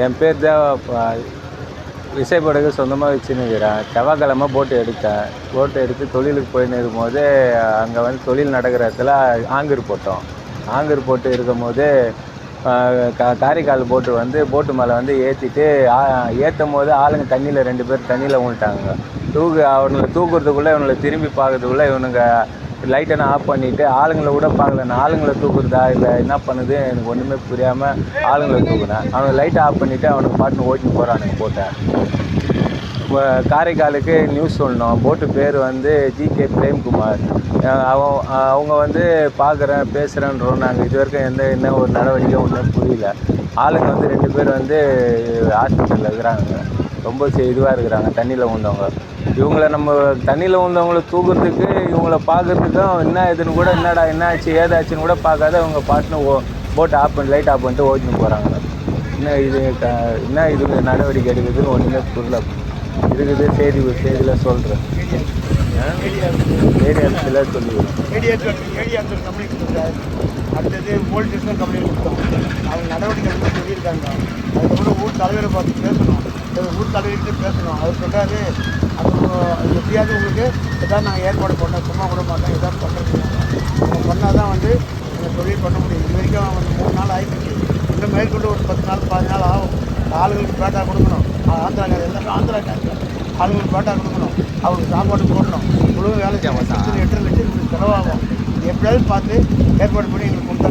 என் பேர் தேவா. விசைப்படகு சொந்தமாக வச்சுன்னுக்கிறேன். செவ்வாய்க்கிழமை போட்டு எடுத்தேன். போட்டு எடுத்து தொழிலுக்கு போயின்னு இருக்கும்போது அங்கே வந்து தொழில் நடக்கிற இடத்துல ஆங்கர் போட்டோம். ஆங்கர் போட்டு இருக்கும்போது காரைக்கால் போட்டு வந்து போட்டு மேலே வந்து ஏற்றிட்டு ஏற்றும் போது ஆளுங்க தண்ணியில் 2 பேர் தண்ணியில் விழுந்துட்டாங்க. அவனுங்களை தூக்குறதுக்குள்ளே இவனுங்களை திரும்பி பார்க்கறதுக்குள்ளே இவனுங்க லைட்டெல்லாம் ஆஃப் பண்ணிவிட்டு ஆளுங்களை கூட பார்க்கல. நான் ஆளுங்களை தூக்குறதா இல்லை என்ன பண்ணுது எனக்கு ஒன்றுமே புரியாமல் ஆளுங்களை தூக்குனேன். அவனை லைட்டை ஆஃப் பண்ணிவிட்டு அவனுக்கு பாட்டுன்னு ஓட்டின்னு போகிறானுங்க போட்டேன். காரைக்காலுக்கு நியூஸ் சொல்லணும். போட்டு பேர் வந்து ஜிகே பிரேம்குமார். அவங்க வந்து பார்க்குறேன் பேசுகிறேன்றோம். நாங்கள் இது வரைக்கும் என்ன ஒரு நடவடிக்கை ஒன்றும் புரியல. ஆளுங்க வந்து 2 பேர் வந்து ஹாஸ்பிட்டலில் இருக்கிறாங்க. ரொம்ப இதுவாக இருக்கிறாங்க தண்ணியில் விழுந்தவங்க. இவங்கள நம்ம தண்ணியில் விழுந்தவங்கள தூக்குறதுக்கு இவங்கள பார்க்குறதுக்கும் என்ன இதுன்னு கூட என்னடா என்ன ஆச்சு ஏதாச்சுன்னு கூட பார்க்காத அவங்க பாட்டுன்னு போட்டு ஆஃப் பண்ணி லைட் ஆஃப் பண்ணிட்டு ஓட்டின்னு போகிறாங்க. என்ன இது நடவடிக்கை எடுக்குதுன்னு ஒன்றுமே புரியல. இருக்குது செய்தியில் சொல்கிறேன். ஏரியாவில் சொல்லிடுறோம். அடுத்தது போலீஸ் ஸ்டேஷன் கம்ப்ளைண்ட் கொடுத்தோம். அவங்க நடவடிக்கை வந்து சொல்லியிருக்காங்க. அதுக்கப்புறம் ஊர் தலைவரை பார்த்து பேசணும். ஊர் தலைவர்கிட்ட பேசணும். அவர் சொல்கிறாரு அது எப்படியாவது உங்களுக்கு எதாவது நாங்கள் ஏற்பாடு பண்ணோம். சும்மா கூட மாட்டோம். எதாவது பண்ணுறது அவங்க பண்ணால் தான் வந்து எங்கள் தொழில் பண்ண முடியும். இது வரைக்கும் வந்து 3 நாள் ஆகிடுச்சு. இன்னும் மேற்கொண்டு ஒரு 10 நாள் 15 நாள் ஆகும். ஆளுங்களுக்கு பேட்டா கொடுக்கணும். ஆந்திராக்காரர் எல்லாமே ஆந்திராக்காரர் ஆளுங்களுக்கு பேட்டா கொடுக்கணும். அவங்களுக்கு சாப்பாடு போடணும். முழு வேலை செய்வாங்க. 8.5 லட்சம் செலவாகும். எப்படியாவது பார்த்து ஏற்பாடு பண்ணி எங்களுக்கு கொடுத்தா